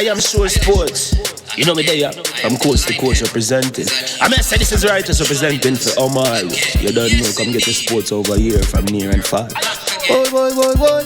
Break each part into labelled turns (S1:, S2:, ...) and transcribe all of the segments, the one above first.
S1: I am sure sports. You know me there, from coast to coast representing. I mean, I say this is righteous representing for Omar. You don't know, come get the sports over here from near and far. Boy.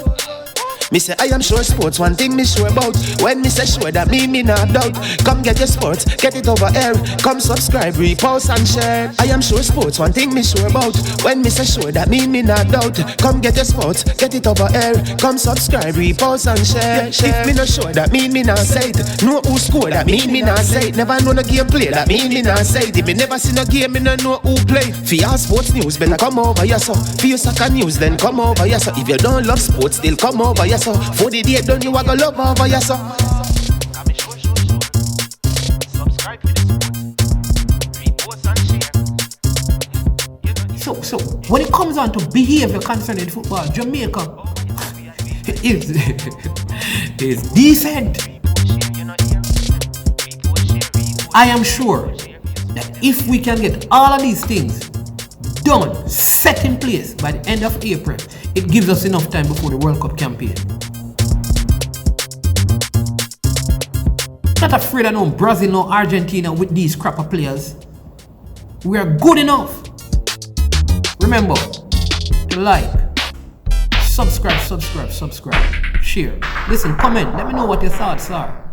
S1: Me say I am sure sports, one thing me sure about. When me say sure, that me not doubt. Come get your sports, get it over here. Come subscribe, repost and share. I am sure sports, one thing me sure about. When me say sure, that me not doubt. Come get your sports, get it over here. Come subscribe, repost and share. If me not sure, that me not say it. Know who score, that me not say it. Never know no game play, that me not say it. If me never seen a game, me no know who play. For your sports news, better come over here so. For your soccer news, then come over here so. If you don't love sports, still come over here so. For the day done, you a go love over here so.
S2: So when it comes on to behavior concerning football, Jamaica is decent. I am sure that if we can get all of these things done, set in place by the end of April, it gives us enough time before the World Cup campaign. Not afraid of no Brazil, no Argentina with these crapper players. We are good enough. Remember to like, subscribe, share. Listen, comment. Let me know what your thoughts are.